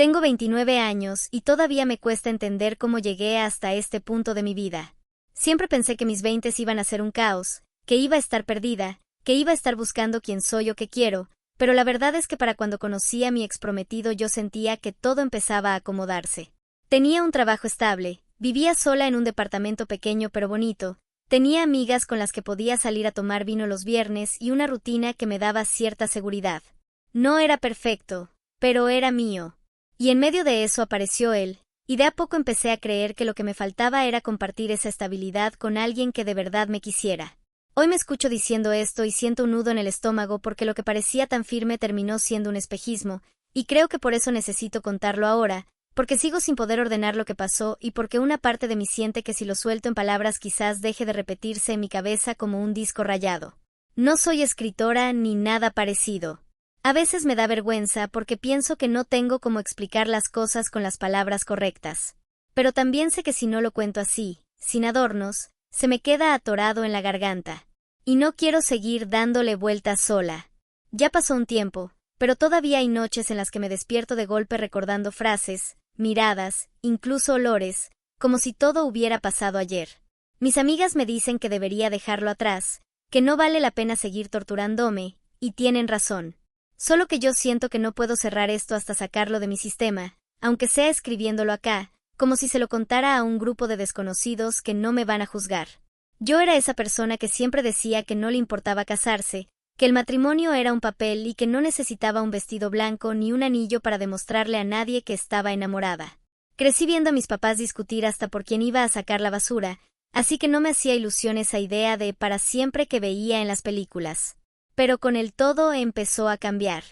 Tengo 29 años y todavía me cuesta entender cómo llegué hasta este punto de mi vida. Siempre pensé que mis 20 iban a ser un caos, que iba a estar perdida, que iba a estar buscando quién soy o qué quiero, pero la verdad es que para cuando conocí a mi exprometido yo sentía que todo empezaba a acomodarse. Tenía un trabajo estable, vivía sola en un departamento pequeño pero bonito, tenía amigas con las que podía salir a tomar vino los viernes y una rutina que me daba cierta seguridad. No era perfecto, pero era mío. Y en medio de eso apareció él, y de a poco empecé a creer que lo que me faltaba era compartir esa estabilidad con alguien que de verdad me quisiera. Hoy me escucho diciendo esto y siento un nudo en el estómago porque lo que parecía tan firme terminó siendo un espejismo, y creo que por eso necesito contarlo ahora, porque sigo sin poder ordenar lo que pasó y porque una parte de mí siente que si lo suelto en palabras quizás deje de repetirse en mi cabeza como un disco rayado. No soy escritora ni nada parecido. A veces me da vergüenza porque pienso que no tengo cómo explicar las cosas con las palabras correctas. Pero también sé que si no lo cuento así, sin adornos, se me queda atorado en la garganta. Y no quiero seguir dándole vueltas sola. Ya pasó un tiempo, pero todavía hay noches en las que me despierto de golpe recordando frases, miradas, incluso olores, como si todo hubiera pasado ayer. Mis amigas me dicen que debería dejarlo atrás, que no vale la pena seguir torturándome, y tienen razón. Solo que yo siento que no puedo cerrar esto hasta sacarlo de mi sistema, aunque sea escribiéndolo acá, como si se lo contara a un grupo de desconocidos que no me van a juzgar. Yo era esa persona que siempre decía que no le importaba casarse, que el matrimonio era un papel y que no necesitaba un vestido blanco ni un anillo para demostrarle a nadie que estaba enamorada. Crecí viendo a mis papás discutir hasta por quién iba a sacar la basura, así que no me hacía ilusión esa idea de para siempre que veía en las películas. Pero con el todo empezó a cambiar.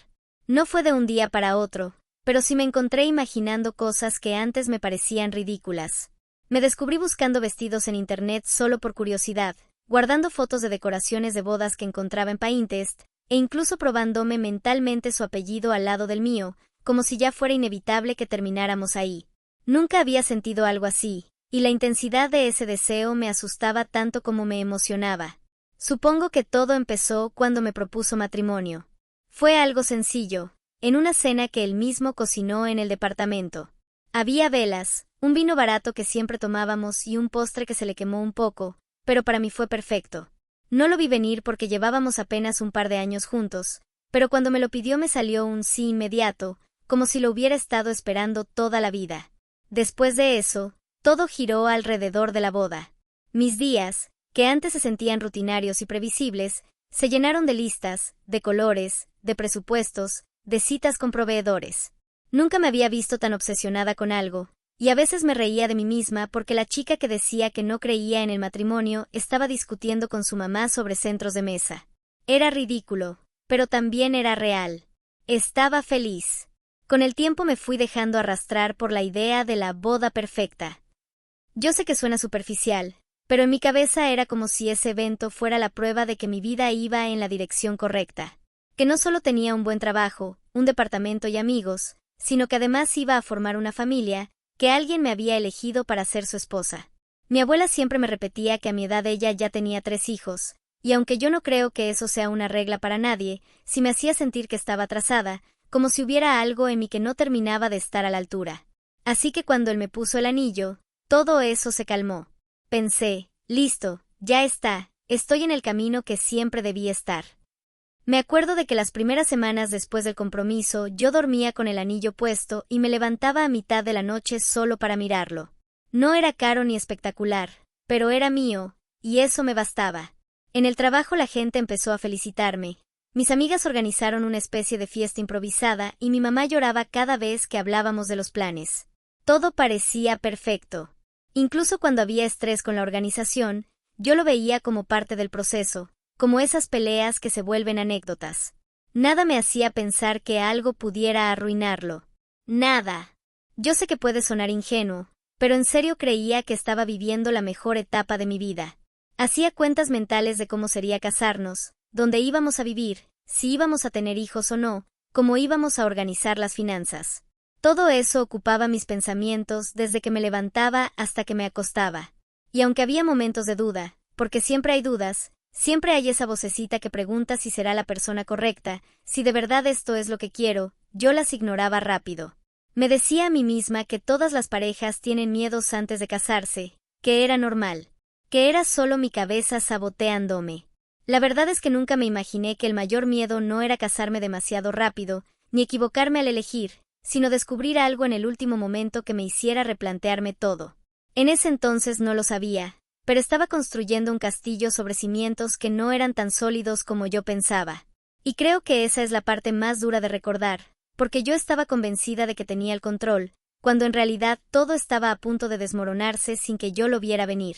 No fue de un día para otro, pero sí me encontré imaginando cosas que antes me parecían ridículas. Me descubrí buscando vestidos en internet solo por curiosidad, guardando fotos de decoraciones de bodas que encontraba en Pinterest, e incluso probándome mentalmente su apellido al lado del mío, como si ya fuera inevitable que termináramos ahí. Nunca había sentido algo así, y la intensidad de ese deseo me asustaba tanto como me emocionaba. Supongo que todo empezó cuando me propuso matrimonio. Fue algo sencillo, en una cena que él mismo cocinó en el departamento. Había velas, un vino barato que siempre tomábamos y un postre que se le quemó un poco, pero para mí fue perfecto. No lo vi venir porque llevábamos apenas un par de años juntos, pero cuando me lo pidió me salió un sí inmediato, como si lo hubiera estado esperando toda la vida. Después de eso, todo giró alrededor de la boda. Mis días, que antes se sentían rutinarios y previsibles, se llenaron de listas, de colores, de presupuestos, de citas con proveedores. Nunca me había visto tan obsesionada con algo, y a veces me reía de mí misma porque la chica que decía que no creía en el matrimonio estaba discutiendo con su mamá sobre centros de mesa. Era ridículo, pero también era real. Estaba feliz. Con el tiempo me fui dejando arrastrar por la idea de la boda perfecta. Yo sé que suena superficial, pero en mi cabeza era como si ese evento fuera la prueba de que mi vida iba en la dirección correcta. Que no solo tenía un buen trabajo, un departamento y amigos, sino que además iba a formar una familia, que alguien me había elegido para ser su esposa. Mi abuela siempre me repetía que a mi edad ella ya tenía 3 hijos, y aunque yo no creo que eso sea una regla para nadie, sí me hacía sentir que estaba atrasada, como si hubiera algo en mí que no terminaba de estar a la altura. Así que cuando él me puso el anillo, todo eso se calmó. Pensé, listo, ya está, estoy en el camino que siempre debí estar. Me acuerdo de que las primeras semanas después del compromiso yo dormía con el anillo puesto y me levantaba a mitad de la noche solo para mirarlo. No era caro ni espectacular, pero era mío, y eso me bastaba. En el trabajo la gente empezó a felicitarme. Mis amigas organizaron una especie de fiesta improvisada y mi mamá lloraba cada vez que hablábamos de los planes. Todo parecía perfecto. Incluso cuando había estrés con la organización, yo lo veía como parte del proceso, como esas peleas que se vuelven anécdotas. Nada me hacía pensar que algo pudiera arruinarlo. Nada. Yo sé que puede sonar ingenuo, pero en serio creía que estaba viviendo la mejor etapa de mi vida. Hacía cuentas mentales de cómo sería casarnos, dónde íbamos a vivir, si íbamos a tener hijos o no, cómo íbamos a organizar las finanzas. Todo eso ocupaba mis pensamientos desde que me levantaba hasta que me acostaba. Y aunque había momentos de duda, porque siempre hay dudas, siempre hay esa vocecita que pregunta si será la persona correcta, si de verdad esto es lo que quiero, yo las ignoraba rápido. Me decía a mí misma que todas las parejas tienen miedos antes de casarse, que era normal, que era solo mi cabeza saboteándome. La verdad es que nunca me imaginé que el mayor miedo no era casarme demasiado rápido, ni equivocarme al elegir, sino descubrir algo en el último momento que me hiciera replantearme todo. En ese entonces no lo sabía, pero estaba construyendo un castillo sobre cimientos que no eran tan sólidos como yo pensaba. Y creo que esa es la parte más dura de recordar, porque yo estaba convencida de que tenía el control, cuando en realidad todo estaba a punto de desmoronarse sin que yo lo viera venir.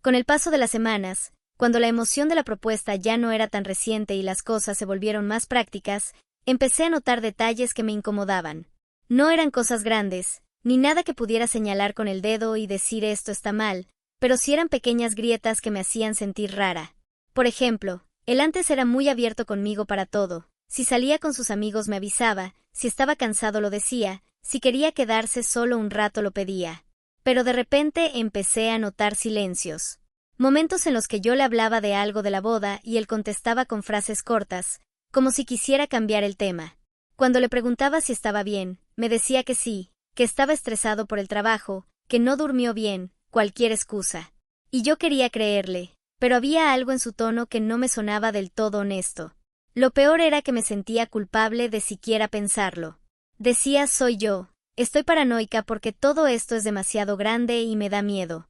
Con el paso de las semanas, cuando la emoción de la propuesta ya no era tan reciente y las cosas se volvieron más prácticas, empecé a notar detalles que me incomodaban. No eran cosas grandes, ni nada que pudiera señalar con el dedo y decir esto está mal, pero sí eran pequeñas grietas que me hacían sentir rara. Por ejemplo, él antes era muy abierto conmigo para todo. Si salía con sus amigos me avisaba, si estaba cansado lo decía, si quería quedarse solo un rato lo pedía. Pero de repente empecé a notar silencios. Momentos en los que yo le hablaba de algo de la boda y él contestaba con frases cortas, como si quisiera cambiar el tema. Cuando le preguntaba si estaba bien, me decía que sí, que estaba estresado por el trabajo, que no durmió bien, cualquier excusa. Y yo quería creerle, pero había algo en su tono que no me sonaba del todo honesto. Lo peor era que me sentía culpable de siquiera pensarlo. Decía, soy yo, estoy paranoica porque todo esto es demasiado grande y me da miedo.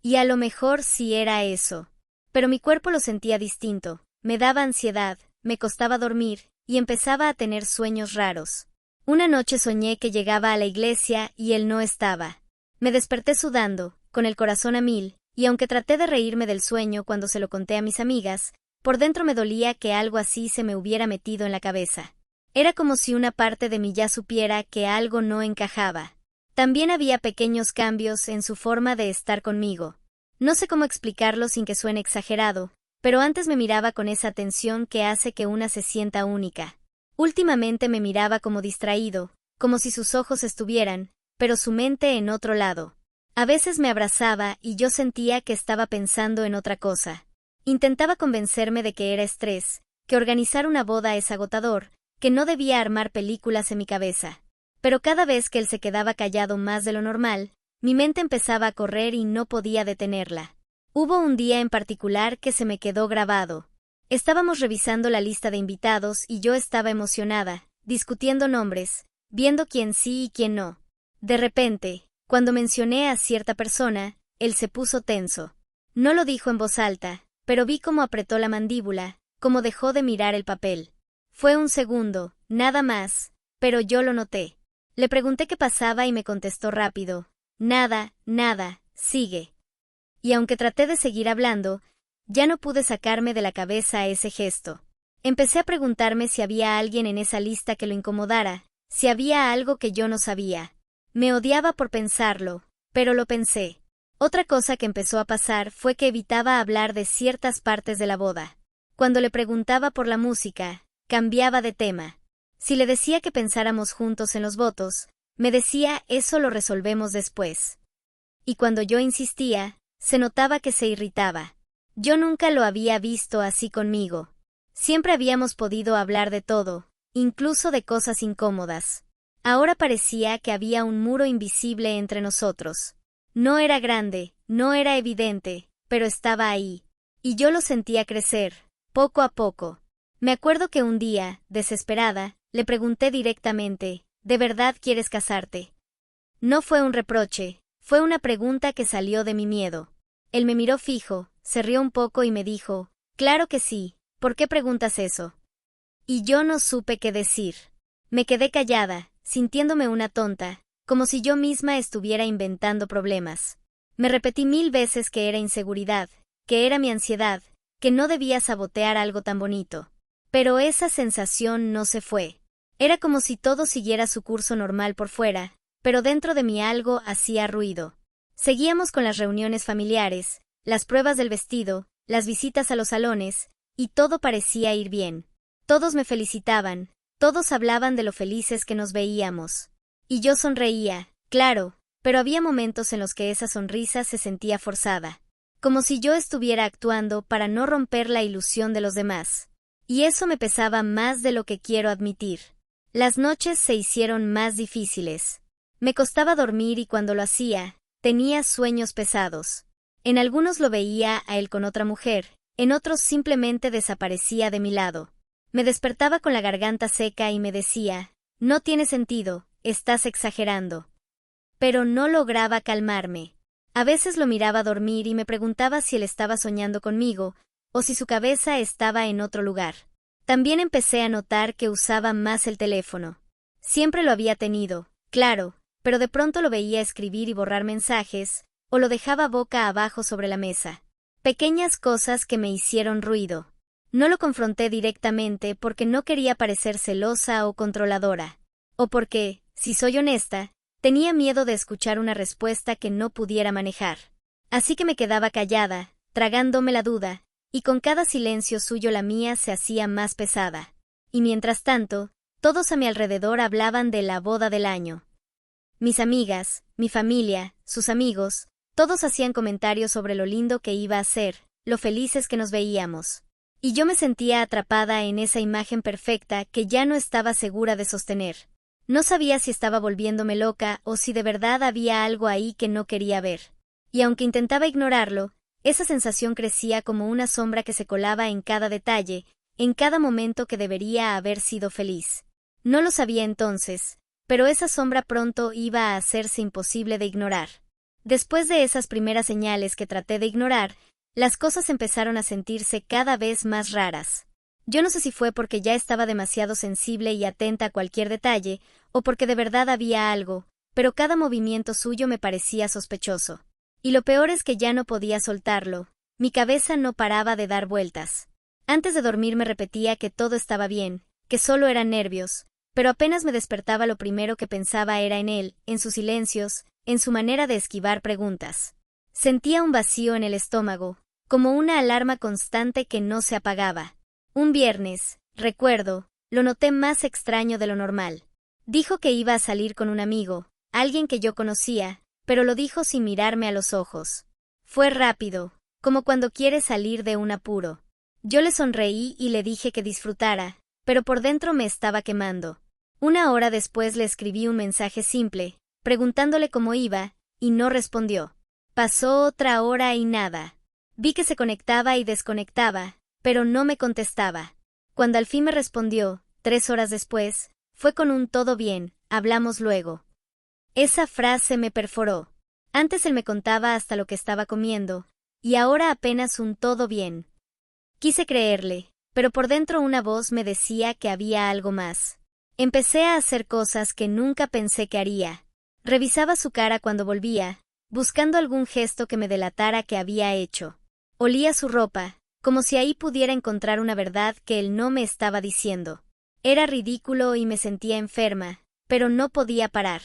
Y a lo mejor sí era eso. Pero mi cuerpo lo sentía distinto, me daba ansiedad, me costaba dormir, y empezaba a tener sueños raros. Una noche soñé que llegaba a la iglesia y él no estaba. Me desperté sudando, con el corazón a mil, y aunque traté de reírme del sueño cuando se lo conté a mis amigas, por dentro me dolía que algo así se me hubiera metido en la cabeza. Era como si una parte de mí ya supiera que algo no encajaba. También había pequeños cambios en su forma de estar conmigo. No sé cómo explicarlo sin que suene exagerado, pero antes me miraba con esa atención que hace que una se sienta única. Últimamente me miraba como distraído, como si sus ojos estuvieran, pero su mente en otro lado. A veces me abrazaba y yo sentía que estaba pensando en otra cosa. Intentaba convencerme de que era estrés, que organizar una boda es agotador, que no debía armar películas en mi cabeza. Pero cada vez que él se quedaba callado más de lo normal, mi mente empezaba a correr y no podía detenerla. Hubo un día en particular que se me quedó grabado. Estábamos revisando la lista de invitados y yo estaba emocionada, discutiendo nombres, viendo quién sí y quién no. De repente, cuando mencioné a cierta persona, él se puso tenso. No lo dijo en voz alta, pero vi cómo apretó la mandíbula, cómo dejó de mirar el papel. Fue un segundo, nada más, pero yo lo noté. Le pregunté qué pasaba y me contestó rápido. Nada, nada, sigue. Y aunque traté de seguir hablando, ya no pude sacarme de la cabeza ese gesto. Empecé a preguntarme si había alguien en esa lista que lo incomodara, si había algo que yo no sabía. Me odiaba por pensarlo, pero lo pensé. Otra cosa que empezó a pasar fue que evitaba hablar de ciertas partes de la boda. Cuando le preguntaba por la música, cambiaba de tema. Si le decía que pensáramos juntos en los votos, me decía eso lo resolvemos después. Y cuando yo insistía, se notaba que se irritaba. Yo nunca lo había visto así conmigo. Siempre habíamos podido hablar de todo, incluso de cosas incómodas. Ahora parecía que había un muro invisible entre nosotros. No era grande, no era evidente, pero estaba ahí. Y yo lo sentía crecer, poco a poco. Me acuerdo que un día, desesperada, le pregunté directamente, ¿de verdad quieres casarte? No fue un reproche, fue una pregunta que salió de mi miedo. Él me miró fijo, se rió un poco y me dijo, claro que sí, ¿por qué preguntas eso? Y yo no supe qué decir. Me quedé callada, sintiéndome una tonta, como si yo misma estuviera inventando problemas. Me repetí 1000 veces que era inseguridad, que era mi ansiedad, que no debía sabotear algo tan bonito. Pero esa sensación no se fue. Era como si todo siguiera su curso normal por fuera, pero dentro de mí algo hacía ruido. Seguíamos con las reuniones familiares, las pruebas del vestido, las visitas a los salones, y todo parecía ir bien. Todos me felicitaban, todos hablaban de lo felices que nos veíamos. Y yo sonreía, claro, pero había momentos en los que esa sonrisa se sentía forzada. Como si yo estuviera actuando para no romper la ilusión de los demás. Y eso me pesaba más de lo que quiero admitir. Las noches se hicieron más difíciles. Me costaba dormir y cuando lo hacía, tenía sueños pesados. En algunos lo veía a él con otra mujer, en otros simplemente desaparecía de mi lado. Me despertaba con la garganta seca y me decía, no tiene sentido, estás exagerando. Pero no lograba calmarme. A veces lo miraba dormir y me preguntaba si él estaba soñando conmigo, o si su cabeza estaba en otro lugar. También empecé a notar que usaba más el teléfono. Siempre lo había tenido, claro, pero de pronto lo veía escribir y borrar mensajes, o lo dejaba boca abajo sobre la mesa. Pequeñas cosas que me hicieron ruido. No lo confronté directamente porque no quería parecer celosa o controladora. O porque, si soy honesta, tenía miedo de escuchar una respuesta que no pudiera manejar. Así que me quedaba callada, tragándome la duda, y con cada silencio suyo la mía se hacía más pesada. Y mientras tanto, todos a mi alrededor hablaban de la boda del año. Mis amigas, mi familia, sus amigos, todos hacían comentarios sobre lo lindo que iba a ser, lo felices que nos veíamos. Y yo me sentía atrapada en esa imagen perfecta que ya no estaba segura de sostener. No sabía si estaba volviéndome loca o si de verdad había algo ahí que no quería ver. Y aunque intentaba ignorarlo, esa sensación crecía como una sombra que se colaba en cada detalle, en cada momento que debería haber sido feliz. No lo sabía entonces, pero esa sombra pronto iba a hacerse imposible de ignorar. Después de esas primeras señales que traté de ignorar, las cosas empezaron a sentirse cada vez más raras. Yo no sé si fue porque ya estaba demasiado sensible y atenta a cualquier detalle, o porque de verdad había algo, pero cada movimiento suyo me parecía sospechoso. Y lo peor es que ya no podía soltarlo, mi cabeza no paraba de dar vueltas. Antes de dormir me repetía que todo estaba bien, que solo eran nervios, pero apenas me despertaba lo primero que pensaba era en él, en sus silencios, en su manera de esquivar preguntas. Sentía un vacío en el estómago, como una alarma constante que no se apagaba. Un viernes, recuerdo, lo noté más extraño de lo normal. Dijo que iba a salir con un amigo, alguien que yo conocía, pero lo dijo sin mirarme a los ojos. Fue rápido, como cuando quieres salir de un apuro. Yo le sonreí y le dije que disfrutara, pero por dentro me estaba quemando. Una hora después le escribí un mensaje simple, preguntándole cómo iba, y no respondió. Pasó otra hora y nada. Vi que se conectaba y desconectaba, pero no me contestaba. Cuando al fin me respondió, 3 horas después, fue con un todo bien, hablamos luego. Esa frase me perforó. Antes él me contaba hasta lo que estaba comiendo, y ahora apenas un todo bien. Quise creerle, pero por dentro una voz me decía que había algo más. Empecé a hacer cosas que nunca pensé que haría. Revisaba su cara cuando volvía, buscando algún gesto que me delatara que había hecho. Olía su ropa, como si ahí pudiera encontrar una verdad que él no me estaba diciendo. Era ridículo y me sentía enferma, pero no podía parar.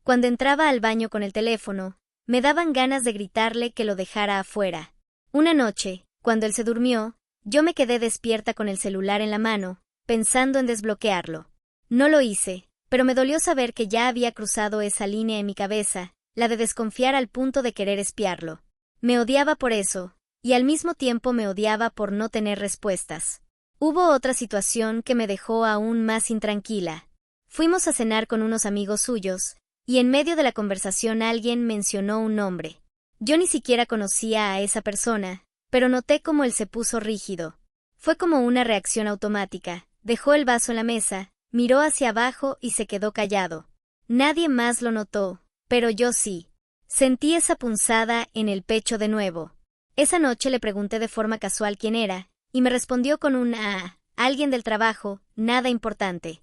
Cuando entraba al baño con el teléfono, me daban ganas de gritarle que lo dejara afuera. Una noche, cuando él se durmió, yo me quedé despierta con el celular en la mano, pensando en desbloquearlo. No lo hice, pero me dolió saber que ya había cruzado esa línea en mi cabeza, la de desconfiar al punto de querer espiarlo. Me odiaba por eso, y al mismo tiempo me odiaba por no tener respuestas. Hubo otra situación que me dejó aún más intranquila. Fuimos a cenar con unos amigos suyos, y en medio de la conversación alguien mencionó un nombre. Yo ni siquiera conocía a esa persona, pero noté cómo él se puso rígido. Fue como una reacción automática. Dejó el vaso en la mesa, miró hacia abajo y se quedó callado. Nadie más lo notó, pero yo sí. Sentí esa punzada en el pecho de nuevo. Esa noche le pregunté de forma casual quién era, y me respondió con un alguien del trabajo, nada importante.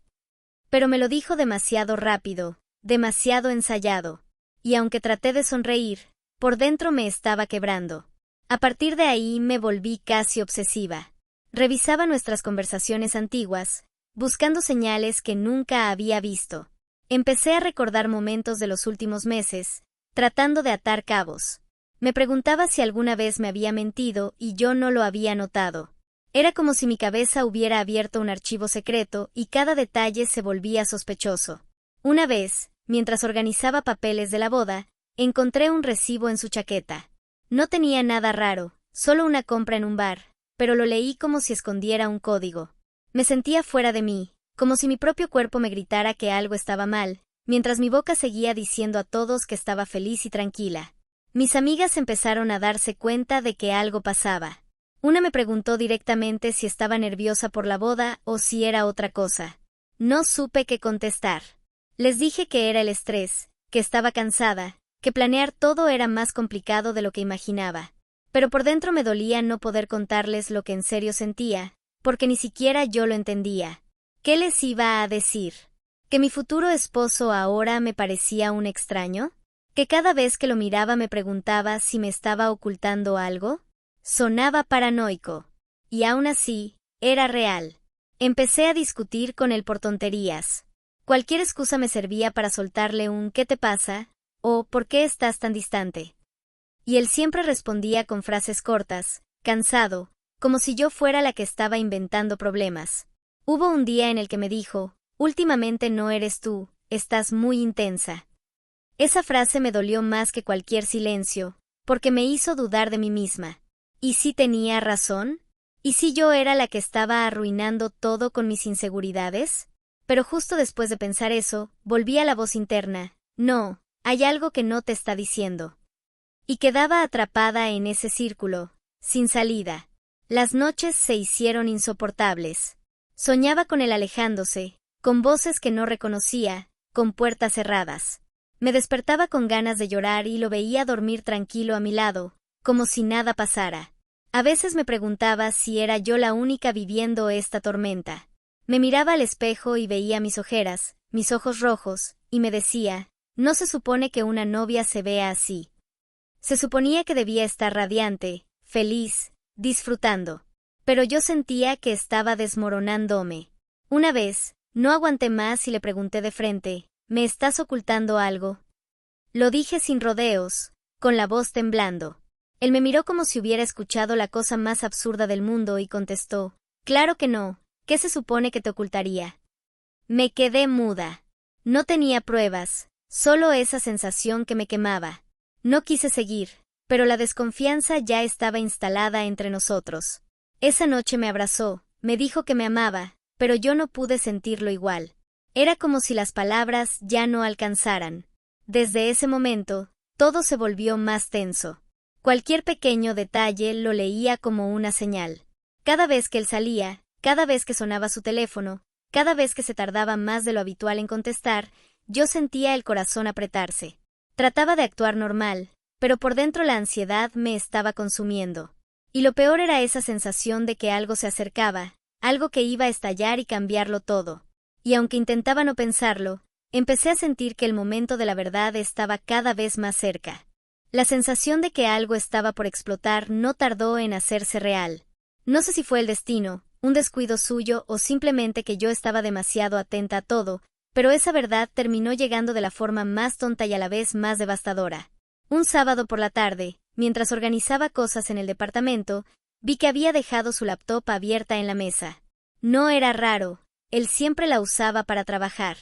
Pero me lo dijo demasiado rápido, demasiado ensayado. Y aunque traté de sonreír, por dentro me estaba quebrando. A partir de ahí me volví casi obsesiva. Revisaba nuestras conversaciones antiguas, buscando señales que nunca había visto. Empecé a recordar momentos de los últimos meses, tratando de atar cabos. Me preguntaba si alguna vez me había mentido y yo no lo había notado. Era como si mi cabeza hubiera abierto un archivo secreto y cada detalle se volvía sospechoso. Una vez, mientras organizaba papeles de la boda, encontré un recibo en su chaqueta. No tenía nada raro, solo una compra en un bar, pero lo leí como si escondiera un código. Me sentía fuera de mí, como si mi propio cuerpo me gritara que algo estaba mal, mientras mi boca seguía diciendo a todos que estaba feliz y tranquila. Mis amigas empezaron a darse cuenta de que algo pasaba. Una me preguntó directamente si estaba nerviosa por la boda o si era otra cosa. No supe qué contestar. Les dije que era el estrés, que estaba cansada, que planear todo era más complicado de lo que imaginaba. Pero por dentro me dolía no poder contarles lo que en serio sentía, porque ni siquiera yo lo entendía. ¿Qué les iba a decir? ¿Que mi futuro esposo ahora me parecía un extraño? ¿Que cada vez que lo miraba me preguntaba si me estaba ocultando algo? Sonaba paranoico. Y aún así, era real. Empecé a discutir con él por tonterías. Cualquier excusa me servía para soltarle un ¿qué te pasa? O ¿por qué estás tan distante? Y él siempre respondía con frases cortas, cansado, como si yo fuera la que estaba inventando problemas. Hubo un día en el que me dijo, últimamente no eres tú, estás muy intensa. Esa frase me dolió más que cualquier silencio, porque me hizo dudar de mí misma. ¿Y si tenía razón? ¿Y si yo era la que estaba arruinando todo con mis inseguridades? Pero justo después de pensar eso, volví a la voz interna, no, hay algo que no te está diciendo. Y quedaba atrapada en ese círculo, sin salida. Las noches se hicieron insoportables. Soñaba con él alejándose, con voces que no reconocía, con puertas cerradas. Me despertaba con ganas de llorar y lo veía dormir tranquilo a mi lado, como si nada pasara. A veces me preguntaba si era yo la única viviendo esta tormenta. Me miraba al espejo y veía mis ojeras, mis ojos rojos, y me decía, no se supone que una novia se vea así. Se suponía que debía estar radiante, feliz, disfrutando. Pero yo sentía que estaba desmoronándome. Una vez, no aguanté más y le pregunté de frente, ¿me estás ocultando algo? Lo dije sin rodeos, con la voz temblando. Él me miró como si hubiera escuchado la cosa más absurda del mundo y contestó, claro que no, ¿qué se supone que te ocultaría? Me quedé muda. No tenía pruebas, solo esa sensación que me quemaba. No quise seguir, pero la desconfianza ya estaba instalada entre nosotros. Esa noche me abrazó, me dijo que me amaba, pero yo no pude sentirlo igual. Era como si las palabras ya no alcanzaran. Desde ese momento, todo se volvió más tenso. Cualquier pequeño detalle lo leía como una señal. Cada vez que él salía, cada vez que sonaba su teléfono, cada vez que se tardaba más de lo habitual en contestar, yo sentía el corazón apretarse. Trataba de actuar normal, pero por dentro la ansiedad me estaba consumiendo. Y lo peor era esa sensación de que algo se acercaba, algo que iba a estallar y cambiarlo todo. Y aunque intentaba no pensarlo, empecé a sentir que el momento de la verdad estaba cada vez más cerca. La sensación de que algo estaba por explotar no tardó en hacerse real. No sé si fue el destino, un descuido suyo o simplemente que yo estaba demasiado atenta a todo, pero esa verdad terminó llegando de la forma más tonta y a la vez más devastadora. Un sábado por la tarde, mientras organizaba cosas en el departamento, vi que había dejado su laptop abierta en la mesa. No era raro, él siempre la usaba para trabajar.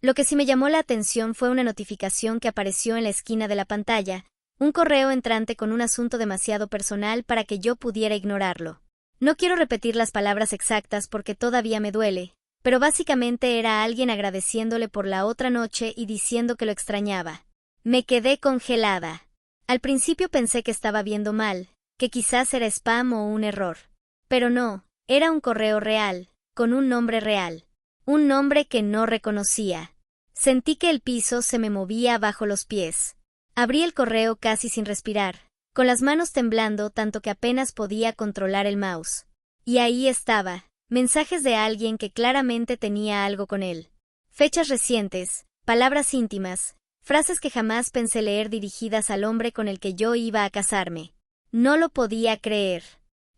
Lo que sí me llamó la atención fue una notificación que apareció en la esquina de la pantalla, un correo entrante con un asunto demasiado personal para que yo pudiera ignorarlo. No quiero repetir las palabras exactas porque todavía me duele, pero básicamente era alguien agradeciéndole por la otra noche y diciendo que lo extrañaba. Me quedé congelada. Al principio pensé que estaba viendo mal, que quizás era spam o un error. Pero no, era un correo real, con un nombre real. Un nombre que no reconocía. Sentí que el piso se me movía bajo los pies. Abrí el correo casi sin respirar, con las manos temblando tanto que apenas podía controlar el mouse. Y ahí estaba, mensajes de alguien que claramente tenía algo con él. Fechas recientes, palabras íntimas, frases que jamás pensé leer dirigidas al hombre con el que yo iba a casarme. No lo podía creer.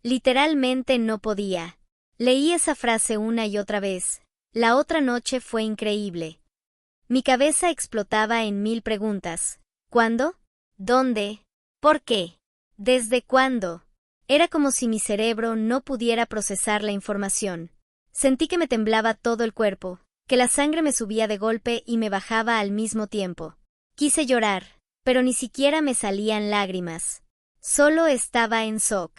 Literalmente no podía. Leí esa frase una y otra vez. La otra noche fue increíble. Mi cabeza explotaba en 1000 preguntas. ¿Cuándo? ¿Dónde? ¿Por qué? ¿Desde cuándo? Era como si mi cerebro no pudiera procesar la información. Sentí que me temblaba todo el cuerpo, que la sangre me subía de golpe y me bajaba al mismo tiempo. Quise llorar, pero ni siquiera me salían lágrimas. Solo estaba en shock.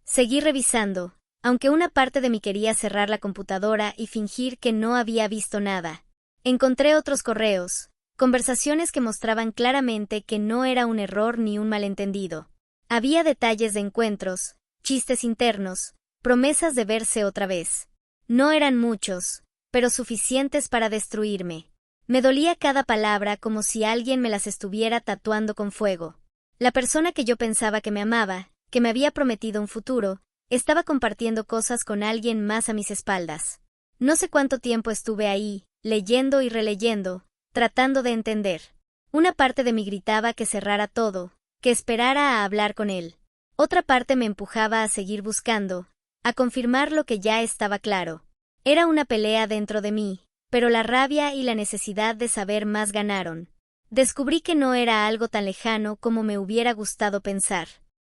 Seguí revisando, aunque una parte de mí quería cerrar la computadora y fingir que no había visto nada. Encontré otros correos, conversaciones que mostraban claramente que no era un error ni un malentendido. Había detalles de encuentros, chistes internos, promesas de verse otra vez. No eran muchos, pero suficientes para destruirme. Me dolía cada palabra como si alguien me las estuviera tatuando con fuego. La persona que yo pensaba que me amaba, que me había prometido un futuro, estaba compartiendo cosas con alguien más a mis espaldas. No sé cuánto tiempo estuve ahí, leyendo y releyendo, tratando de entender. Una parte de mí gritaba que cerrara todo, que esperara a hablar con él. Otra parte me empujaba a seguir buscando, a confirmar lo que ya estaba claro. Era una pelea dentro de mí, pero la rabia y la necesidad de saber más ganaron. Descubrí que no era algo tan lejano como me hubiera gustado pensar.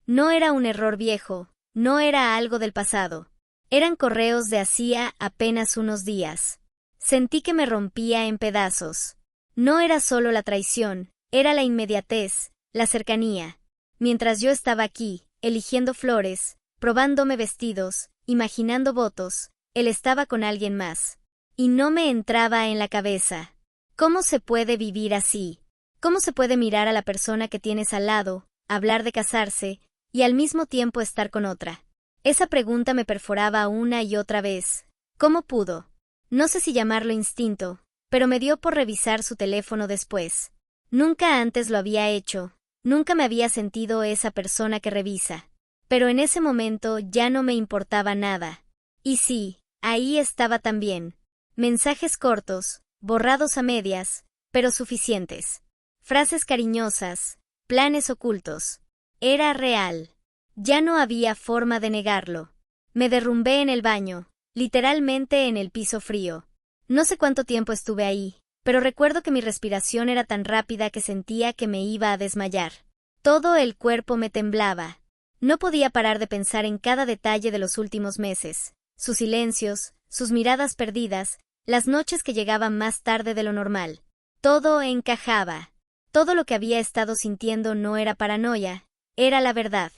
No era un error viejo, no era algo del pasado. Eran correos de hacía apenas unos días. Sentí que me rompía en pedazos. No era solo la traición, era la inmediatez, la cercanía. Mientras yo estaba aquí, eligiendo flores, probándome vestidos, imaginando votos, él estaba con alguien más. Y no me entraba en la cabeza. ¿Cómo se puede vivir así? ¿Cómo se puede mirar a la persona que tienes al lado, hablar de casarse, y al mismo tiempo estar con otra? Esa pregunta me perforaba una y otra vez. ¿Cómo pudo? No sé si llamarlo instinto, pero me dio por revisar su teléfono después. Nunca antes lo había hecho, nunca me había sentido esa persona que revisa. Pero en ese momento ya no me importaba nada. Y sí, ahí estaba también. Mensajes cortos, borrados a medias, pero suficientes. Frases cariñosas, planes ocultos. Era real. Ya no había forma de negarlo. Me derrumbé en el baño, literalmente en el piso frío. No sé cuánto tiempo estuve ahí, pero recuerdo que mi respiración era tan rápida que sentía que me iba a desmayar. Todo el cuerpo me temblaba. No podía parar de pensar en cada detalle de los últimos meses, sus silencios, sus miradas perdidas, las noches que llegaban más tarde de lo normal. Todo encajaba. Todo lo que había estado sintiendo no era paranoia, era la verdad.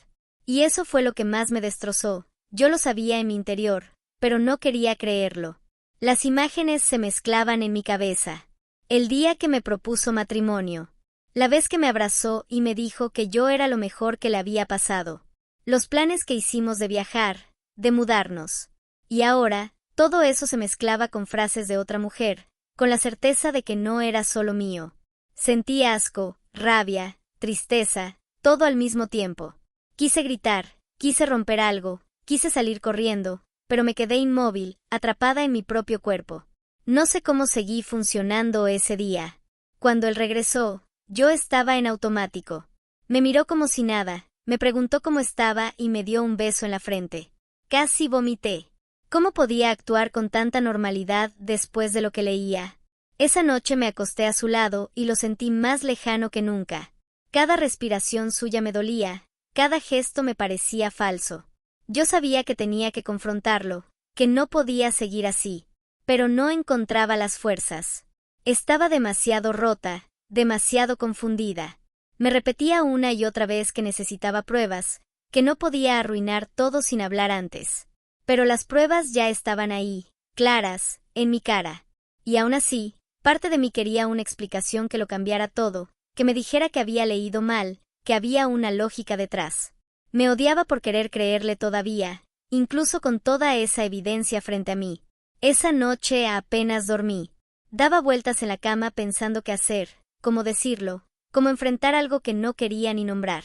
Y eso fue lo que más me destrozó. Yo lo sabía en mi interior, pero no quería creerlo. Las imágenes se mezclaban en mi cabeza. El día que me propuso matrimonio. La vez que me abrazó y me dijo que yo era lo mejor que le había pasado. Los planes que hicimos de viajar, de mudarnos. Y ahora, todo eso se mezclaba con frases de otra mujer, con la certeza de que no era solo mío. Sentí asco, rabia, tristeza, todo al mismo tiempo. Quise gritar, quise romper algo, quise salir corriendo, pero me quedé inmóvil, atrapada en mi propio cuerpo. No sé cómo seguí funcionando ese día. Cuando él regresó, yo estaba en automático. Me miró como si nada, me preguntó cómo estaba y me dio un beso en la frente. Casi vomité. ¿Cómo podía actuar con tanta normalidad después de lo que leía? Esa noche me acosté a su lado y lo sentí más lejano que nunca. Cada respiración suya me dolía, cada gesto me parecía falso. Yo sabía que tenía que confrontarlo, que no podía seguir así, pero no encontraba las fuerzas. Estaba demasiado rota, demasiado confundida. Me repetía una y otra vez que necesitaba pruebas, que no podía arruinar todo sin hablar antes. Pero las pruebas ya estaban ahí, claras, en mi cara. Y aún así, parte de mí quería una explicación que lo cambiara todo, que me dijera que había leído mal, que había una lógica detrás. Me odiaba por querer creerle todavía, incluso con toda esa evidencia frente a mí. Esa noche apenas dormí. Daba vueltas en la cama pensando qué hacer, cómo decirlo, cómo enfrentar algo que no quería ni nombrar.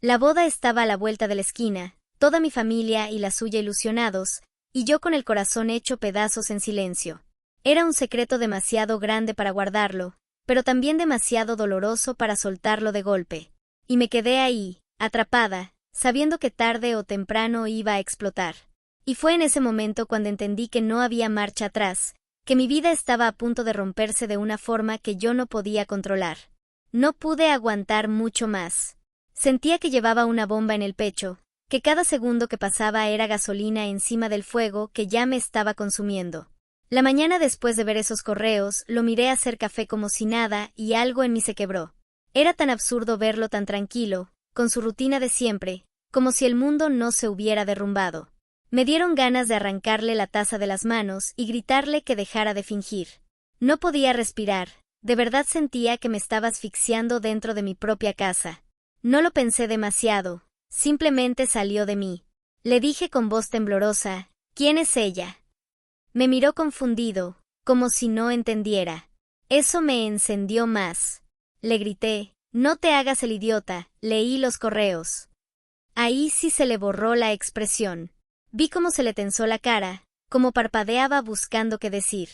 La boda estaba a la vuelta de la esquina, toda mi familia y la suya ilusionados, y yo con el corazón hecho pedazos en silencio. Era un secreto demasiado grande para guardarlo, pero también demasiado doloroso para soltarlo de golpe. Y me quedé ahí, atrapada, sabiendo que tarde o temprano iba a explotar. Y fue en ese momento cuando entendí que no había marcha atrás, que mi vida estaba a punto de romperse de una forma que yo no podía controlar. No pude aguantar mucho más. Sentía que llevaba una bomba en el pecho, que cada segundo que pasaba era gasolina encima del fuego que ya me estaba consumiendo. La mañana después de ver esos correos, lo miré hacer café como si nada y algo en mí se quebró. Era tan absurdo verlo tan tranquilo, con su rutina de siempre, como si el mundo no se hubiera derrumbado. Me dieron ganas de arrancarle la taza de las manos y gritarle que dejara de fingir. No podía respirar, De verdad sentía que me estaba asfixiando dentro de mi propia casa. No lo pensé demasiado, simplemente salió de mí. Le dije con voz temblorosa, ¿quién es ella? Me miró confundido, como si no entendiera. Eso me encendió más. Le grité, no te hagas el idiota, leí los correos. Ahí sí se le borró la expresión. Vi cómo se le tensó la cara, cómo parpadeaba buscando qué decir.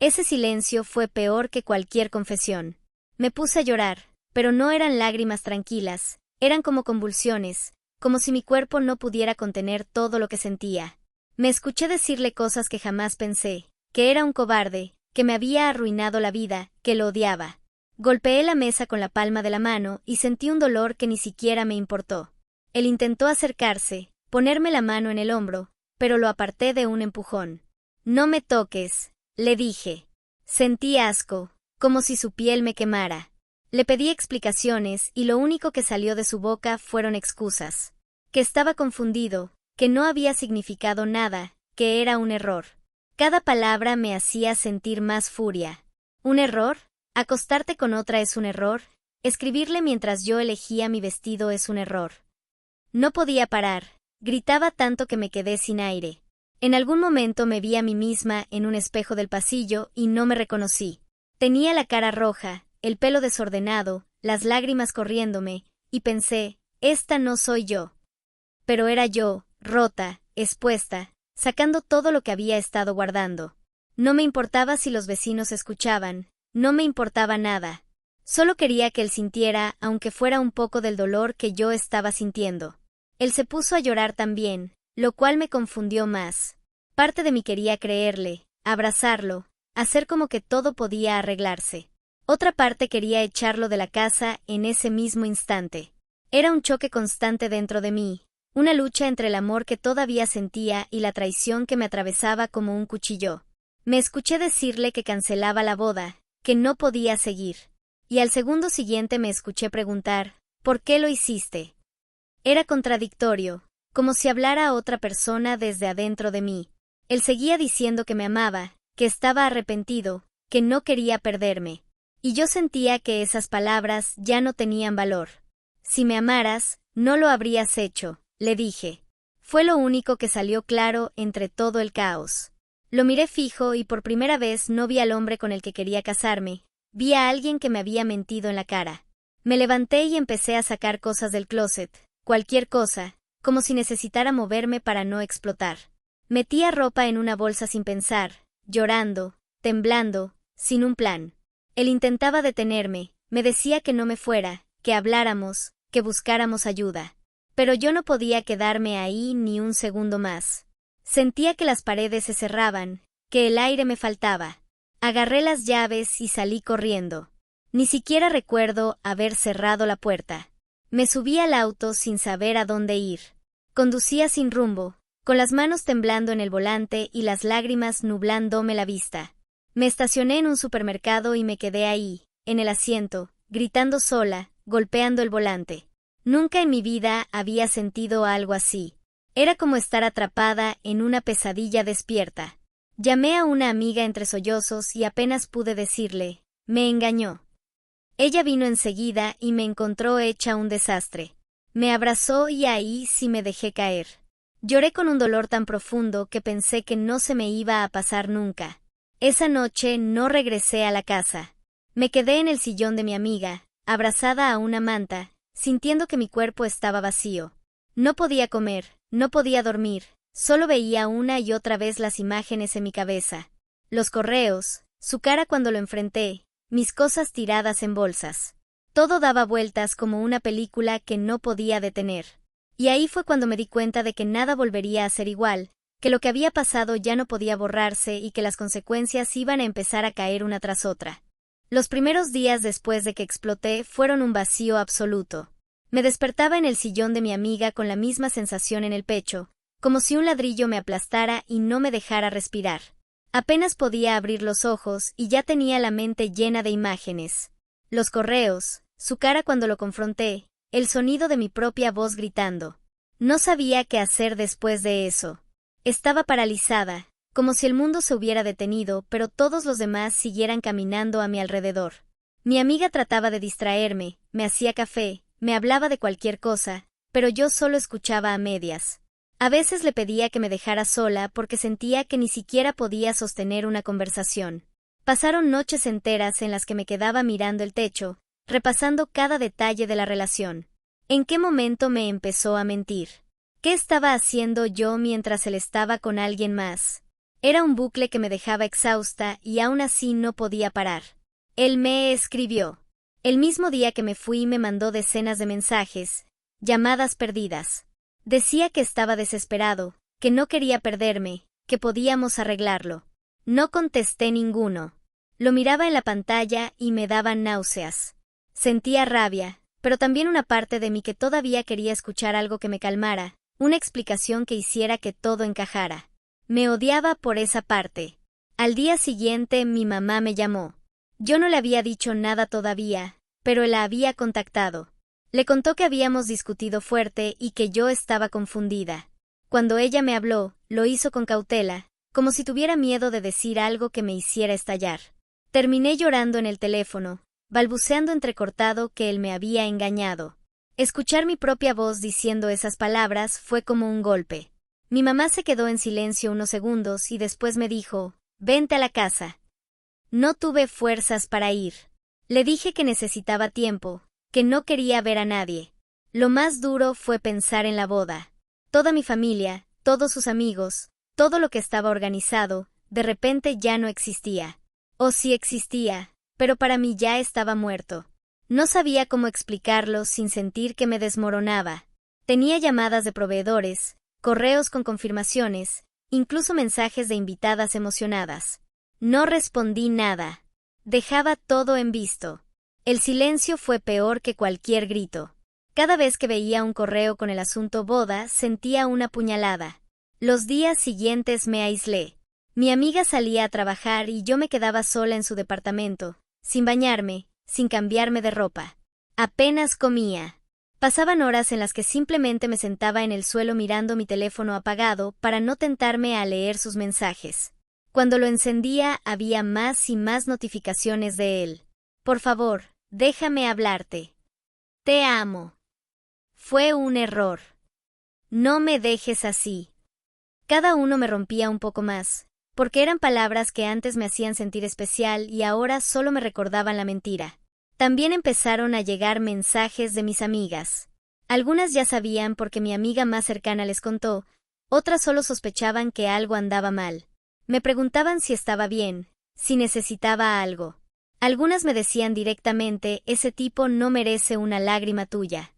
Ese silencio fue peor que cualquier confesión. Me puse a llorar, pero no eran lágrimas tranquilas, eran como convulsiones, como si mi cuerpo no pudiera contener todo lo que sentía. Me escuché decirle cosas que jamás pensé, que era un cobarde, que me había arruinado la vida, que lo odiaba. Golpeé la mesa con la palma de la mano y sentí un dolor que ni siquiera me importó. Él intentó acercarse, ponerme la mano en el hombro, pero lo aparté de un empujón. No me toques, le dije. Sentí asco, como si su piel me quemara. Le pedí explicaciones y lo único que salió de su boca fueron excusas. Que estaba confundido, que no había significado nada, que era un error. Cada palabra me hacía sentir más furia. ¿Un error? ¿Acostarte con otra es un error? Escribirle mientras yo elegía mi vestido es un error. No podía parar, gritaba tanto que me quedé sin aire. En algún momento me vi a mí misma en un espejo del pasillo y no me reconocí. Tenía la cara roja, el pelo desordenado, las lágrimas corriéndome, y pensé, esta no soy yo. Pero era yo, rota, expuesta, sacando todo lo que había estado guardando. No me importaba si los vecinos escuchaban, no me importaba nada. Solo quería que él sintiera, aunque fuera un poco del dolor que yo estaba sintiendo. Él se puso a llorar también, lo cual me confundió más. Parte de mí quería creerle, abrazarlo, hacer como que todo podía arreglarse. Otra parte quería echarlo de la casa en ese mismo instante. Era un choque constante dentro de mí, una lucha entre el amor que todavía sentía y la traición que me atravesaba como un cuchillo. Me escuché decirle que cancelaba la boda, que no podía seguir. Y al segundo siguiente me escuché preguntar, ¿por qué lo hiciste? Era contradictorio, como si hablara a otra persona desde adentro de mí. Él seguía diciendo que me amaba, que estaba arrepentido, que no quería perderme. Y yo sentía que esas palabras ya no tenían valor. Si me amaras, no lo habrías hecho, le dije. Fue lo único que salió claro entre todo el caos. Lo miré fijo y por primera vez no vi al hombre con el que quería casarme, vi a alguien que me había mentido en la cara. Me levanté y empecé a sacar cosas del closet, cualquier cosa, como si necesitara moverme para no explotar. Metía ropa en una bolsa sin pensar, llorando, temblando, sin un plan. Él intentaba detenerme, me decía que no me fuera, que habláramos, que buscáramos ayuda. Pero yo no podía quedarme ahí ni un segundo más. Sentía que las paredes se cerraban, que el aire me faltaba. Agarré las llaves y salí corriendo. Ni siquiera recuerdo haber cerrado la puerta. Me subí al auto sin saber a dónde ir. Conducía sin rumbo, con las manos temblando en el volante y las lágrimas nublándome la vista. Me estacioné en un supermercado y me quedé ahí, en el asiento, gritando sola, golpeando el volante. Nunca en mi vida había sentido algo así. Era como estar atrapada en una pesadilla despierta. Llamé a una amiga entre sollozos y apenas pude decirle, me engañó. Ella vino enseguida y me encontró hecha un desastre. Me abrazó y ahí sí me dejé caer. Lloré con un dolor tan profundo que pensé que no se me iba a pasar nunca. Esa noche no regresé a la casa. Me quedé en el sillón de mi amiga, abrazada a una manta, sintiendo que mi cuerpo estaba vacío. No podía comer, no podía dormir, solo veía una y otra vez las imágenes en mi cabeza. Los correos, su cara cuando lo enfrenté, mis cosas tiradas en bolsas. Todo daba vueltas como una película que no podía detener. Y ahí fue cuando me di cuenta de que nada volvería a ser igual, que lo que había pasado ya no podía borrarse y que las consecuencias iban a empezar a caer una tras otra. Los primeros días después de que exploté fueron un vacío absoluto. Me despertaba en el sillón de mi amiga con la misma sensación en el pecho, como si un ladrillo me aplastara y no me dejara respirar. Apenas podía abrir los ojos y ya tenía la mente llena de imágenes. Los correos, su cara cuando lo confronté, el sonido de mi propia voz gritando. No sabía qué hacer después de eso. Estaba paralizada, como si el mundo se hubiera detenido, pero todos los demás siguieran caminando a mi alrededor. Mi amiga trataba de distraerme, me hacía café, me hablaba de cualquier cosa, pero yo solo escuchaba a medias. A veces le pedía que me dejara sola porque sentía que ni siquiera podía sostener una conversación. Pasaron noches enteras en las que me quedaba mirando el techo, repasando cada detalle de la relación. ¿En qué momento me empezó a mentir? ¿Qué estaba haciendo yo mientras él estaba con alguien más? Era un bucle que me dejaba exhausta y aún así no podía parar. Él me escribió. El mismo día que me fui me mandó decenas de mensajes, llamadas perdidas. Decía que estaba desesperado, que no quería perderme, que podíamos arreglarlo. No contesté ninguno. Lo miraba en la pantalla y me daban náuseas. Sentía rabia, pero también una parte de mí que todavía quería escuchar algo que me calmara, una explicación que hiciera que todo encajara. Me odiaba por esa parte. Al día siguiente mi mamá me llamó. Yo no le había dicho nada todavía, pero la había contactado. Le contó que habíamos discutido fuerte y que yo estaba confundida. Cuando ella me habló, lo hizo con cautela, como si tuviera miedo de decir algo que me hiciera estallar. Terminé llorando en el teléfono, balbuceando entrecortado que él me había engañado. Escuchar mi propia voz diciendo esas palabras fue como un golpe. Mi mamá se quedó en silencio unos segundos y después me dijo, «Vente a la casa». No tuve fuerzas para ir. Le dije que necesitaba tiempo, que no quería ver a nadie. Lo más duro fue pensar en la boda. Toda mi familia, todos sus amigos, todo lo que estaba organizado, de repente ya no existía. O sí existía, pero para mí ya estaba muerto. No sabía cómo explicarlo sin sentir que me desmoronaba. Tenía llamadas de proveedores, correos con confirmaciones, incluso mensajes de invitadas emocionadas. No respondí nada. Dejaba todo en visto. El silencio fue peor que cualquier grito. Cada vez que veía un correo con el asunto boda, sentía una puñalada. Los días siguientes me aislé. Mi amiga salía a trabajar y yo me quedaba sola en su departamento, sin bañarme, sin cambiarme de ropa. Apenas comía. Pasaban horas en las que simplemente me sentaba en el suelo mirando mi teléfono apagado para no tentarme a leer sus mensajes. Cuando lo encendía había más y más notificaciones de él. Por favor, déjame hablarte. Te amo. Fue un error. No me dejes así. Cada uno me rompía un poco más, porque eran palabras que antes me hacían sentir especial y ahora solo me recordaban la mentira. También empezaron a llegar mensajes de mis amigas. Algunas ya sabían porque mi amiga más cercana les contó, otras solo sospechaban que algo andaba mal. Me preguntaban si estaba bien, si necesitaba algo. Algunas me decían directamente, ese tipo no merece una lágrima tuya.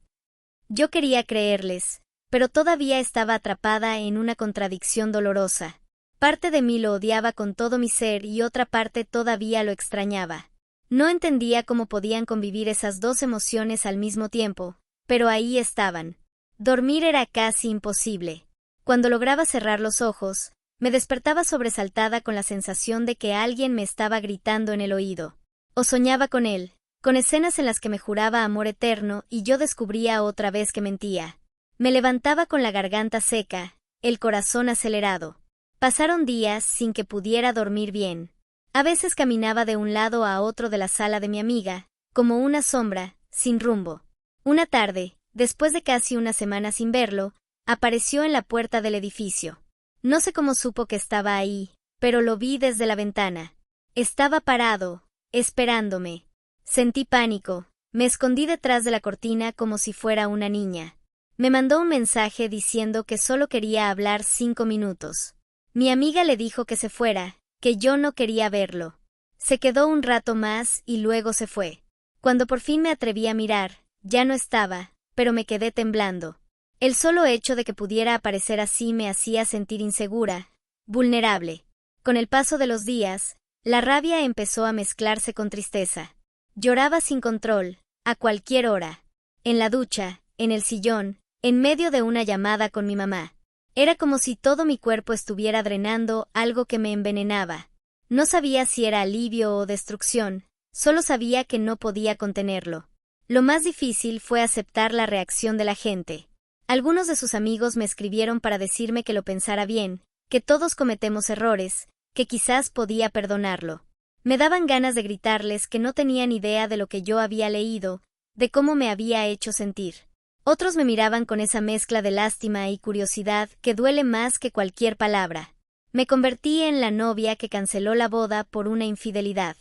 Yo quería creerles, pero todavía estaba atrapada en una contradicción dolorosa. Parte de mí lo odiaba con todo mi ser y otra parte todavía lo extrañaba. No entendía cómo podían convivir esas dos emociones al mismo tiempo, pero ahí estaban. Dormir era casi imposible. Cuando lograba cerrar los ojos, me despertaba sobresaltada con la sensación de que alguien me estaba gritando en el oído. O soñaba con él, con escenas en las que me juraba amor eterno y yo descubría otra vez que mentía. Me levantaba con la garganta seca, el corazón acelerado. Pasaron días sin que pudiera dormir bien. A veces caminaba de un lado a otro de la sala de mi amiga, como una sombra, sin rumbo. Una tarde, después de casi una semana sin verlo, apareció en la puerta del edificio. No sé cómo supo que estaba ahí, pero lo vi desde la ventana. Estaba parado, esperándome. Sentí pánico, me escondí detrás de la cortina como si fuera una niña. Me mandó un mensaje diciendo que solo quería hablar 5 minutos. Mi amiga le dijo que se fuera, que yo no quería verlo. Se quedó un rato más y luego se fue. Cuando por fin me atreví a mirar, ya no estaba, pero me quedé temblando. El solo hecho de que pudiera aparecer así me hacía sentir insegura, vulnerable. Con el paso de los días, la rabia empezó a mezclarse con tristeza. Lloraba sin control, a cualquier hora. En la ducha, en el sillón, en medio de una llamada con mi mamá. Era como si todo mi cuerpo estuviera drenando algo que me envenenaba. No sabía si era alivio o destrucción, solo sabía que no podía contenerlo. Lo más difícil fue aceptar la reacción de la gente. Algunos de sus amigos me escribieron para decirme que lo pensara bien, que todos cometemos errores, que quizás podía perdonarlo. Me daban ganas de gritarles que no tenían idea de lo que yo había leído, de cómo me había hecho sentir. Otros me miraban con esa mezcla de lástima y curiosidad que duele más que cualquier palabra. Me convertí en la novia que canceló la boda por una infidelidad.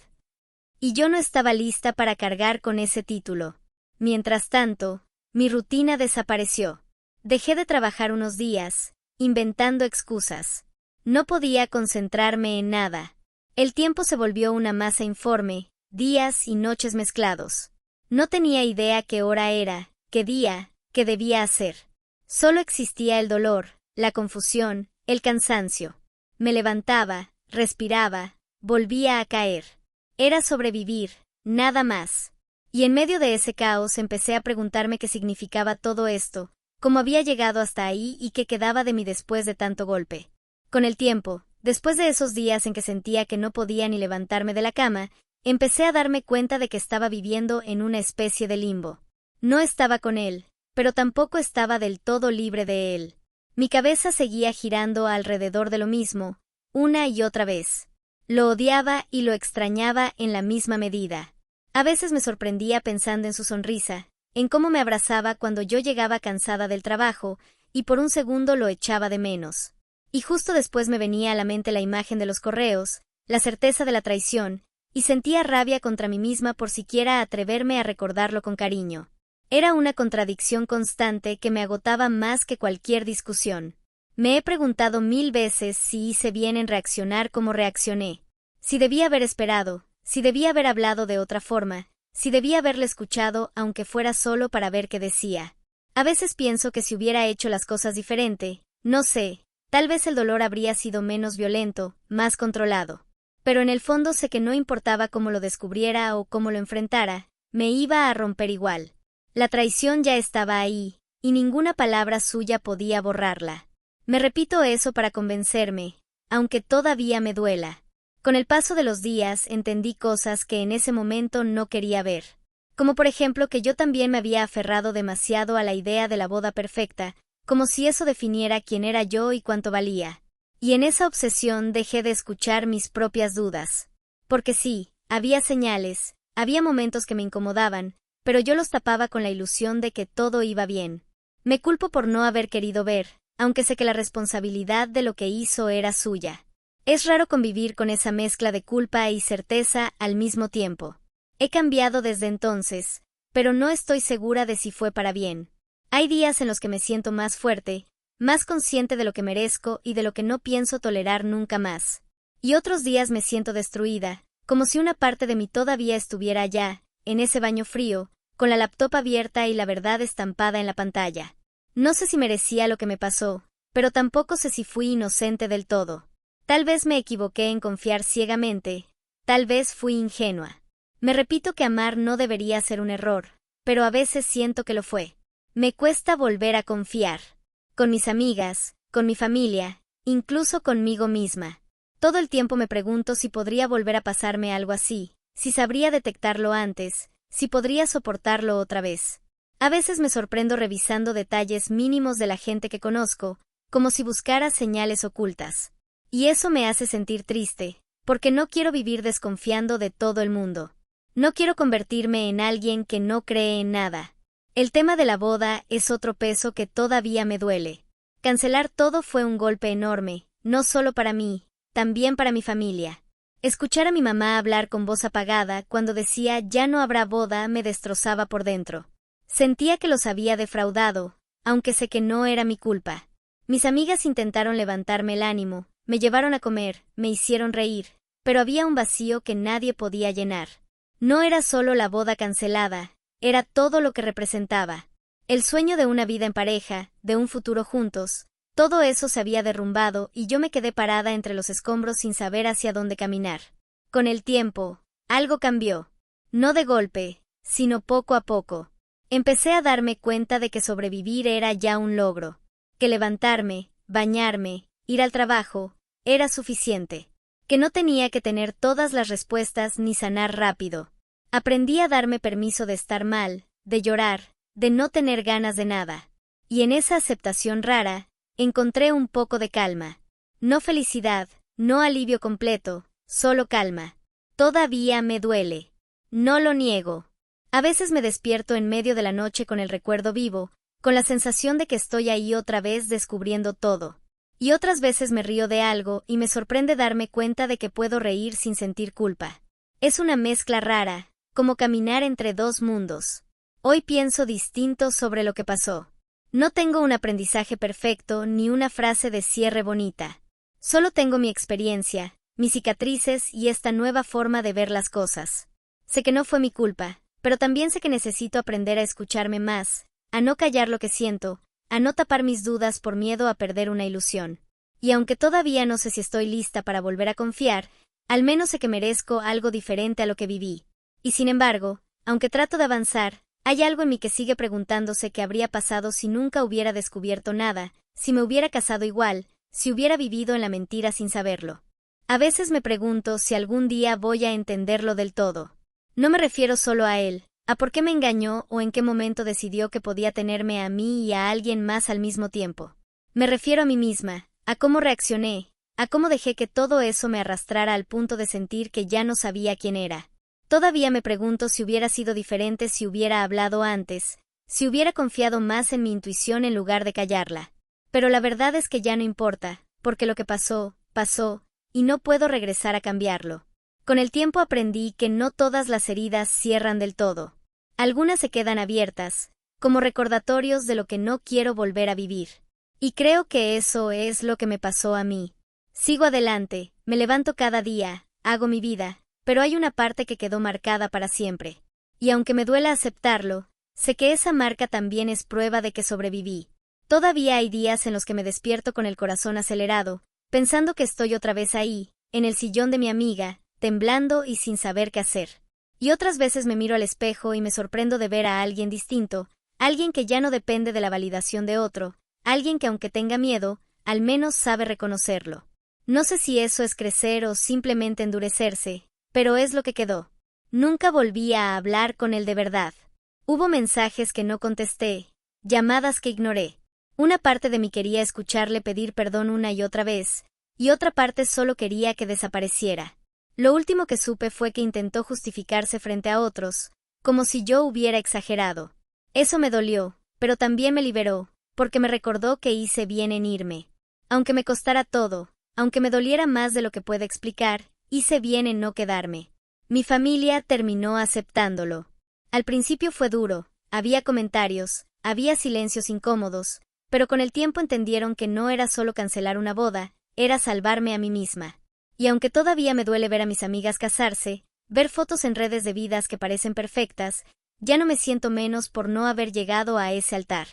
Y yo no estaba lista para cargar con ese título. Mientras tanto, mi rutina desapareció. Dejé de trabajar unos días, inventando excusas. No podía concentrarme en nada. El tiempo se volvió una masa informe, días y noches mezclados. No tenía idea qué hora era, qué día, qué debía hacer. Solo existía el dolor, la confusión, el cansancio. Me levantaba, respiraba, volvía a caer. Era sobrevivir, nada más. Y en medio de ese caos empecé a preguntarme qué significaba todo esto, cómo había llegado hasta ahí y qué quedaba de mí después de tanto golpe. Con el tiempo, después de esos días en que sentía que no podía ni levantarme de la cama, empecé a darme cuenta de que estaba viviendo en una especie de limbo. No estaba con él, pero tampoco estaba del todo libre de él. Mi cabeza seguía girando alrededor de lo mismo, una y otra vez. Lo odiaba y lo extrañaba en la misma medida. A veces me sorprendía pensando en su sonrisa, en cómo me abrazaba cuando yo llegaba cansada del trabajo, y por un segundo lo echaba de menos. Y justo después me venía a la mente la imagen de los correos, la certeza de la traición, y sentía rabia contra mí misma por siquiera atreverme a recordarlo con cariño. Era una contradicción constante que me agotaba más que cualquier discusión. Me he preguntado 1000 veces si hice bien en reaccionar como reaccioné. Si debía haber esperado, si debía haber hablado de otra forma, si debía haberle escuchado aunque fuera solo para ver qué decía. A veces pienso que si hubiera hecho las cosas diferente, no sé, tal vez el dolor habría sido menos violento, más controlado. Pero en el fondo sé que no importaba cómo lo descubriera o cómo lo enfrentara, me iba a romper igual. La traición ya estaba ahí, y ninguna palabra suya podía borrarla. Me repito eso para convencerme, aunque todavía me duela. Con el paso de los días entendí cosas que en ese momento no quería ver. Como por ejemplo que yo también me había aferrado demasiado a la idea de la boda perfecta, como si eso definiera quién era yo y cuánto valía. Y en esa obsesión dejé de escuchar mis propias dudas. Porque sí, había señales, había momentos que me incomodaban, pero yo los tapaba con la ilusión de que todo iba bien. Me culpo por no haber querido ver, aunque sé que la responsabilidad de lo que hizo era suya. Es raro convivir con esa mezcla de culpa y certeza al mismo tiempo. He cambiado desde entonces, pero no estoy segura de si fue para bien. Hay días en los que me siento más fuerte, más consciente de lo que merezco y de lo que no pienso tolerar nunca más. Y otros días me siento destruida, como si una parte de mí todavía estuviera allá, en ese baño frío, con la laptop abierta y la verdad estampada en la pantalla. No sé si merecía lo que me pasó, pero tampoco sé si fui inocente del todo. Tal vez me equivoqué en confiar ciegamente, tal vez fui ingenua. Me repito que amar no debería ser un error, pero a veces siento que lo fue. Me cuesta volver a confiar. Con mis amigas, con mi familia, incluso conmigo misma. Todo el tiempo me pregunto si podría volver a pasarme algo así, si sabría detectarlo antes, si podría soportarlo otra vez. A veces me sorprendo revisando detalles mínimos de la gente que conozco, como si buscara señales ocultas. Y eso me hace sentir triste, porque no quiero vivir desconfiando de todo el mundo. No quiero convertirme en alguien que no cree en nada. El tema de la boda es otro peso que todavía me duele. Cancelar todo fue un golpe enorme, no solo para mí, también para mi familia. Escuchar a mi mamá hablar con voz apagada cuando decía ya no habrá boda me destrozaba por dentro. Sentía que los había defraudado, aunque sé que no era mi culpa. Mis amigas intentaron levantarme el ánimo, me llevaron a comer, me hicieron reír, pero había un vacío que nadie podía llenar. No era solo la boda cancelada, era todo lo que representaba. El sueño de una vida en pareja, de un futuro juntos, todo eso se había derrumbado y yo me quedé parada entre los escombros sin saber hacia dónde caminar. Con el tiempo, algo cambió. No de golpe, sino poco a poco. Empecé a darme cuenta de que sobrevivir era ya un logro, que levantarme, bañarme, ir al trabajo, era suficiente, que no tenía que tener todas las respuestas ni sanar rápido. Aprendí a darme permiso de estar mal, de llorar, de no tener ganas de nada. Y en esa aceptación rara, encontré un poco de calma. No felicidad, no alivio completo, solo calma. Todavía me duele. No lo niego. A veces me despierto en medio de la noche con el recuerdo vivo, con la sensación de que estoy ahí otra vez descubriendo todo. Y otras veces me río de algo y me sorprende darme cuenta de que puedo reír sin sentir culpa. Es una mezcla rara, como caminar entre dos mundos. Hoy pienso distinto sobre lo que pasó. No tengo un aprendizaje perfecto ni una frase de cierre bonita. Solo tengo mi experiencia, mis cicatrices y esta nueva forma de ver las cosas. Sé que no fue mi culpa, pero también sé que necesito aprender a escucharme más, a no callar lo que siento, a no tapar mis dudas por miedo a perder una ilusión. Y aunque todavía no sé si estoy lista para volver a confiar, al menos sé que merezco algo diferente a lo que viví. Y sin embargo, aunque trato de avanzar, hay algo en mí que sigue preguntándose qué habría pasado si nunca hubiera descubierto nada, si me hubiera casado igual, si hubiera vivido en la mentira sin saberlo. A veces me pregunto si algún día voy a entenderlo del todo. No me refiero solo a él, a por qué me engañó o en qué momento decidió que podía tenerme a mí y a alguien más al mismo tiempo. Me refiero a mí misma, a cómo reaccioné, a cómo dejé que todo eso me arrastrara al punto de sentir que ya no sabía quién era. Todavía me pregunto si hubiera sido diferente si hubiera hablado antes, si hubiera confiado más en mi intuición en lugar de callarla. Pero la verdad es que ya no importa, porque lo que pasó, pasó, y no puedo regresar a cambiarlo. Con el tiempo aprendí que no todas las heridas cierran del todo. Algunas se quedan abiertas, como recordatorios de lo que no quiero volver a vivir. Y creo que eso es lo que me pasó a mí. Sigo adelante, me levanto cada día, hago mi vida, pero hay una parte que quedó marcada para siempre. Y aunque me duela aceptarlo, sé que esa marca también es prueba de que sobreviví. Todavía hay días en los que me despierto con el corazón acelerado, pensando que estoy otra vez ahí, en el sillón de mi amiga, temblando y sin saber qué hacer. Y otras veces me miro al espejo y me sorprendo de ver a alguien distinto, alguien que ya no depende de la validación de otro, alguien que aunque tenga miedo, al menos sabe reconocerlo. No sé si eso es crecer o simplemente endurecerse, pero es lo que quedó. Nunca volví a hablar con él de verdad. Hubo mensajes que no contesté, llamadas que ignoré. Una parte de mí quería escucharle pedir perdón una y otra vez, y otra parte solo quería que desapareciera. Lo último que supe fue que intentó justificarse frente a otros, como si yo hubiera exagerado. Eso me dolió, pero también me liberó, porque me recordó que hice bien en irme. Aunque me costara todo, aunque me doliera más de lo que pueda explicar, hice bien en no quedarme. Mi familia terminó aceptándolo. Al principio fue duro, había comentarios, había silencios incómodos, pero con el tiempo entendieron que no era solo cancelar una boda, era salvarme a mí misma. Y aunque todavía me duele ver a mis amigas casarse, ver fotos en redes de vidas que parecen perfectas, ya no me siento menos por no haber llegado a ese altar.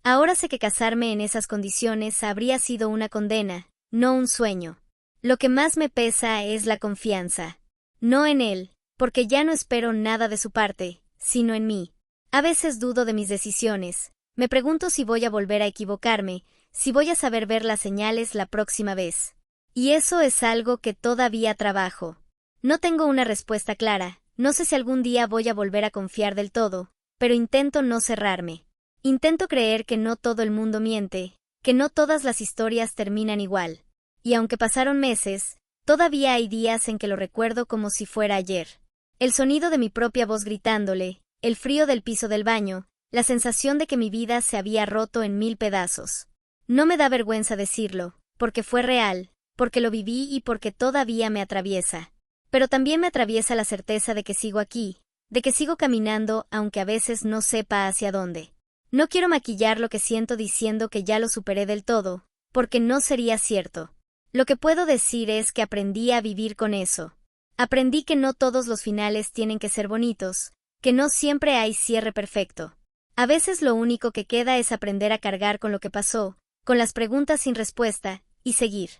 Ahora sé que casarme en esas condiciones habría sido una condena, no un sueño. Lo que más me pesa es la confianza. No en él, porque ya no espero nada de su parte, sino en mí. A veces dudo de mis decisiones, me pregunto si voy a volver a equivocarme, si voy a saber ver las señales la próxima vez. Y eso es algo que todavía trabajo. No tengo una respuesta clara, no sé si algún día voy a volver a confiar del todo, pero intento no cerrarme. Intento creer que no todo el mundo miente, que no todas las historias terminan igual. Y aunque pasaron meses, todavía hay días en que lo recuerdo como si fuera ayer. El sonido de mi propia voz gritándole, el frío del piso del baño, la sensación de que mi vida se había roto en 1000 pedazos. No me da vergüenza decirlo, porque fue real, porque lo viví y porque todavía me atraviesa. Pero también me atraviesa la certeza de que sigo aquí, de que sigo caminando aunque a veces no sepa hacia dónde. No quiero maquillar lo que siento diciendo que ya lo superé del todo, porque no sería cierto. Lo que puedo decir es que aprendí a vivir con eso. Aprendí que no todos los finales tienen que ser bonitos, que no siempre hay cierre perfecto. A veces lo único que queda es aprender a cargar con lo que pasó, con las preguntas sin respuesta, y seguir.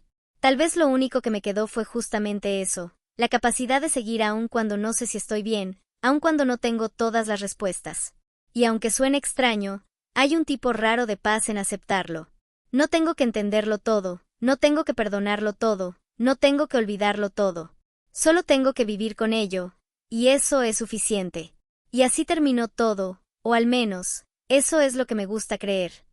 Tal vez lo único que me quedó fue justamente eso, la capacidad de seguir aun cuando no sé si estoy bien, aun cuando no tengo todas las respuestas. Y aunque suene extraño, hay un tipo raro de paz en aceptarlo. No tengo que entenderlo todo, no tengo que perdonarlo todo, no tengo que olvidarlo todo. Solo tengo que vivir con ello, y eso es suficiente. Y así terminó todo, o al menos, eso es lo que me gusta creer.